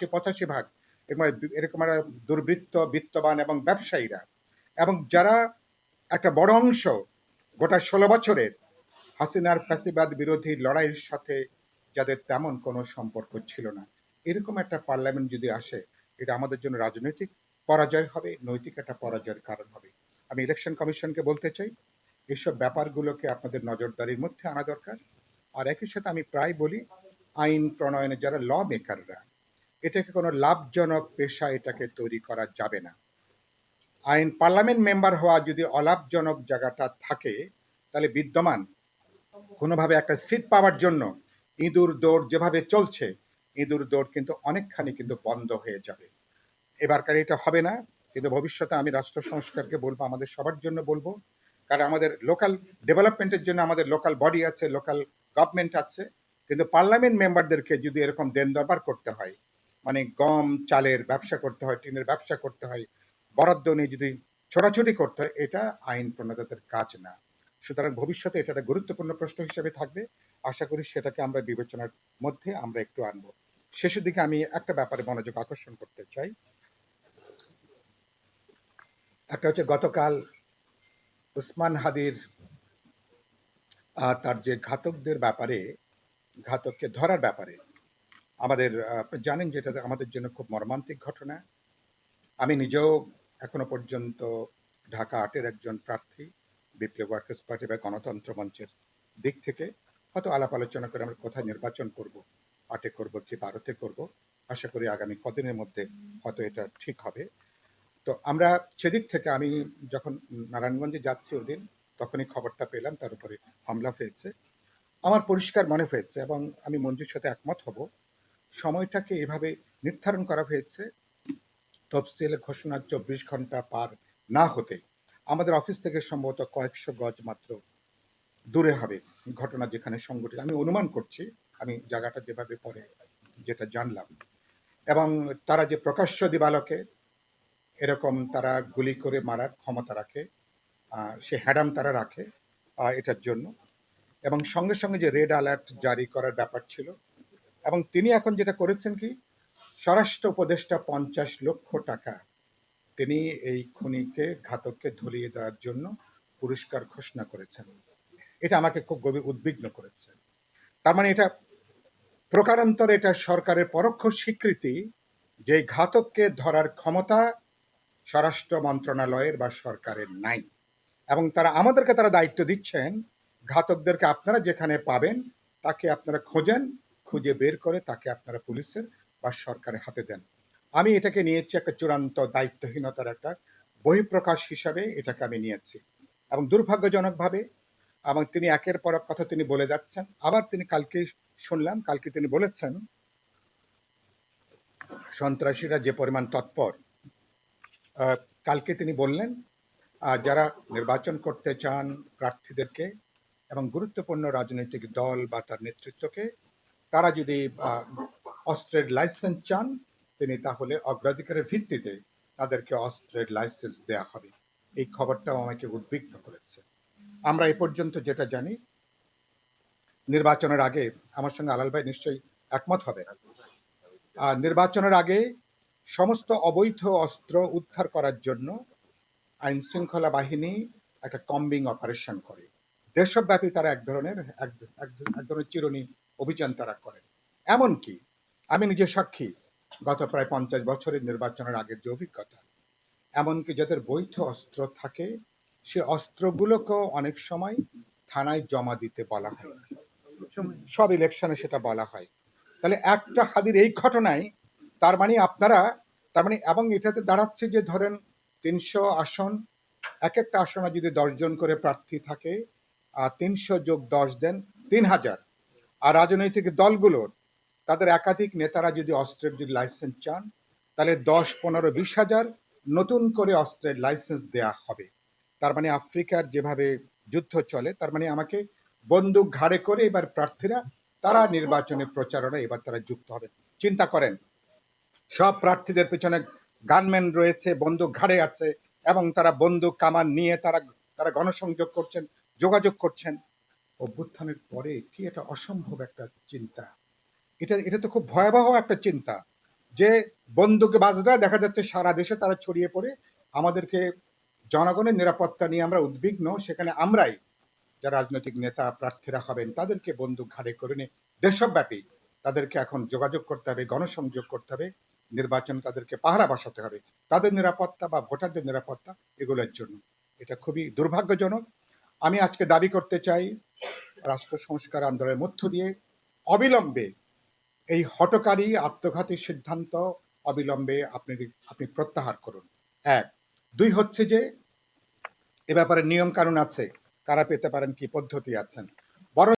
85% এরকম একটা দুর্বৃত্ত, বিত্তবান এবং ব্যবসায়ীরা, এবং যারা একটা বড় অংশ গোটা 16 বছরের হাসিনার ফ্যাসিবাদ বিরোধী লড়াইয়ের সাথে যাদের তেমন কোনো সম্পর্ক ছিল না। এরকম একটা পার্লামেন্ট যদি আসে, এটা আমাদের জন্য রাজনৈতিক পরাজয় হবে, নৈতিক একটা পরাজয়ের কারণ হবে। আমি ইলেকশন কমিশনকে বলতে চাই, এসব ব্যাপারগুলোকে আপনাদের নজরদারির মধ্যে আনা দরকার। আর একই সাথে আমি প্রায় বলি, আইন প্রণয়নে যারা ল মেকাররা, এটাকে কোনো লাভজনক পেশা এটাকে তৈরি করা যাবে না। আইন পার্লামেন্ট মেম্বার হওয়া যদি অলাভজনক জায়গাটা থাকে, তাহলে বিদ্যমান কোনোভাবে একটা সিট পাওয়ার জন্য ইঁদুর দৌড় যেভাবে চলছে, ইঁদুর দৌড় কিন্তু অনেকখানি কিন্তু বন্ধ হয়ে যাবে। এবারকার এটা হবে না, কিন্তু ভবিষ্যতে আমি রাষ্ট্র সংস্কারকে বলবো, আমাদের সবার জন্য বলবো, কারণ আমাদের লোকাল ডেভেলপমেন্টের জন্য আমাদের লোকাল বডি আছে, লোকাল গভর্নমেন্ট আছে, কিন্তু পার্লামেন্ট মেম্বারদেরকে যদি এরকম দেন দরবার করতে হয়, মানে গম চালের ব্যবসা করতে হয়, টিনের ব্যবসা করতে হয়, বরাদ্দ নিয়ে যদি ছোটাছুটি করতে হয়, এটা আইন প্রণেতাদের কাজ না। সুতরাং ভবিষ্যতে এটা একটা গুরুত্বপূর্ণ প্রশ্ন হিসেবে থাকবে। আশা করি সেটাকে আমরা বিবেচনার মধ্যে আমরা একটু আনবো। শেষের দিকে আমি একটা ব্যাপারে মনোযোগ আকর্ষণ করতে চাই। একটা হচ্ছে গতকাল উসমান হাদির তার যে ঘাতকদের ব্যাপারে, ঘাতককে ধরার ব্যাপারে আমাদের আপনি জানেন যেটা আমাদের জন্য খুব মর্মান্তিক ঘটনা। আমি নিজেও এখনো পর্যন্ত ঢাকা ৮-এর একজন প্রার্থী, বিপ্লব ওয়ার্কার্স পার্টি বা গণতন্ত্র মঞ্চের দিক থেকে হয়তো আলাপ আলোচনা করে আমরা কোথায় নির্বাচন করব, ৮-এ করব কি ১২-তে করব। আশা করি আগামী কদিনের মধ্যে হয়তো এটা ঠিক হবে। তো আমরা সেদিক থেকে আমি যখন নারায়ণগঞ্জে যাচ্ছি ওদিন, তখনই খবরটা পেলাম তার উপরে হামলা হয়েছে। আমার পরিষ্কার মনে হয়েছে, এবং আমি মঞ্জুর সাথে একমত হব, সময়টাকে এভাবে নির্ধারণ করা হয়েছে তফসিল ঘোষণা ২৪ ঘন্টা পার না হতে আমাদের অফিস থেকে সম্ভবত কয়েকশো গজ মাত্র দূরে হবে ঘটনা যেখানে সংঘটিত। আমি অনুমান করছি, আমি জায়গাটা যেভাবে পরে যেটা জানলাম, এবং তারা যে প্রকাশ্য দিবালোকে এরকম তারা গুলি করে মারার ক্ষমতা রাখে, সে হ্যাডাম তারা রাখে এটার জন্য, এবং সঙ্গে সঙ্গে যে রেড অ্যালার্ট জারি করার ব্যাপার ছিল, এবং তিনি এখন যেটা করেছেন কি, স্বরাষ্ট্র উপদেষ্টা ৫০ লক্ষ টাকা তিনি এই খুনিকে ঘাতককে ধরিয়ে দেওয়ার জন্য পুরস্কার ঘোষণা করেছেন। এটা আমাকে খুব গভীর উদ্বিগ্ন করেছে। তার মানে এটা প্রকারান্তরে এটা সরকারের পরোক্ষ স্বীকৃতি যে ঘাতককে ধরার ক্ষমতা স্বরাষ্ট্র মন্ত্রণালয়ের বা সরকারের নাই, এবং তারা আমাদেরকে তারা দায়িত্ব দিচ্ছেন, ঘাতকদেরকে আপনারা যেখানে পাবেন তাকে আপনারা খোঁজেন, খুঁজে বের করে তাকে আপনারা পুলিশের বা সরকারের হাতে দেন। আমি এটাকে নিয়েছি একটা চূড়ান্ত দায়িত্বহীনতার একটা বহিঃপ্রকাশ হিসাবে, এটাকে আমি নিয়েছি। এবং দুর্ভাগ্যজনকভাবে, এবং তিনি একের পর এক কথা তিনি বলে যাচ্ছেন। আবার তিনি কালকে শুনলাম, কালকে তিনি বলেছেন সন্ত্রাসীরা যে পরিমাণ তৎপর, কালকে তিনি বললেন যারা নির্বাচন করতে চান প্রার্থীদেরকে এবং গুরুত্বপূর্ণ রাজনৈতিক দল বা তার নেতৃত্বকে, তারা যদি অস্ত্রের লাইসেন্স চান, তিনি তাহলে অগ্রাধিকারের ভিত্তিতে তাদেরকে অস্ত্রের লাইসেন্স দেয়া হবে। এই খবরটাও আমাকে উদ্বিগ্ন করেছে। আমরা এ পর্যন্ত যেটা জানি, নির্বাচনের আগে, আমার সঙ্গে আলাল ভাই নিশ্চয়ই একমত হবে, নির্বাচনের আগে সমস্ত অবৈধ অস্ত্র উদ্ধার করার জন্য আইন শৃঙ্খলা বাহিনী একটা কম্বিং অপারেশন করে। দেশব্যাপী তারা এক ধরনের চিরুনি অভিযান তারা করে। এমনকি আমি নিজে সাক্ষী, গত প্রায় ৫০ বছরের নির্বাচনের আগের যে অভিজ্ঞতা, এমনকি যাদের বৈধ অস্ত্র থাকে সে অস্ত্রগুলোকেও অনেক সময় থানায় জমা দিতে বলা হয়, সব ইলেকশনে সেটা বলা হয়। তাহলে একটা হাদির এই ঘটনায় তার মানে আপনারা, তার মানে, এবং এটাতে দাঁড়াচ্ছে যে ধরেন ৩০০ আসন, এক একটা আসনে যদি ১০ জন করে প্রার্থী থাকে, ৩০০ যোগ ১০ দেন ৩০০০। আর রাজনৈতিক দলগুলোর তাদের একাধিক নেতারা যদি অস্ত্রের যদি লাইসেন্স চান, তাহলে ১০, ১৫, ২০,০০০ নতুন করে অস্ত্রের লাইসেন্স দেয়া হবে। তার মানে আফ্রিকার যেভাবে যুদ্ধ চলে, তার মানে আমাকে বন্দুক ঘাড়ে করে এবার প্রার্থীরা তারা নির্বাচনে প্রচারণা এবার তারা যুক্ত হবে। চিন্তা করেন, সব প্রার্থীদের পেছনে গানম্যান রয়েছে, বন্দুক ঘাড়ে আছে, এবং তারা বন্দুক কামান নিয়ে তারা তারা গণসংযোগ করছেন, যোগাযোগ করছেন। অভ্যুত্থানের পরে কি এটা অসম্ভব একটা চিন্তা, এটা এটা তো খুব ভয়াবহ একটা চিন্তা। যে বন্দুকবাজরা দেখা যাচ্ছে সারা দেশে তারা ছড়িয়ে পড়ে আমাদেরকে জনগণের নিরাপত্তা নিয়ে আমরা উদ্বিগ্ন, সেখানে আমরাই যারা রাজনৈতিক নেতা প্রার্থীরা হবেন তাদেরকে বন্দুক ঘাড়ে করে নিয়ে দেশব্যাপী তাদেরকে এখন যোগাযোগ করতে হবে, গণসংযোগ করতে হবে, নির্বাচন তাদেরকে পাহারা বসাতে হবে তাদের নিরাপত্তা বা ভোটারদের নিরাপত্তা এগুলোর জন্য। এটা খুবই দুর্ভাগ্যজনক। আমি আজকে দাবি করতে চাই রাষ্ট্র সংস্কার আন্দোলনের মধ্য দিয়ে অবিলম্বে এই হঠকারী আত্মঘাতী সিদ্ধান্ত অবিলম্বে আপনি প্রত্যাহার করুন। এক। দুই হচ্ছে যে এ ব্যাপারে নিয়ম কানুন আছে, কারা পেতে পারেন, কি পদ্ধতি আছেন।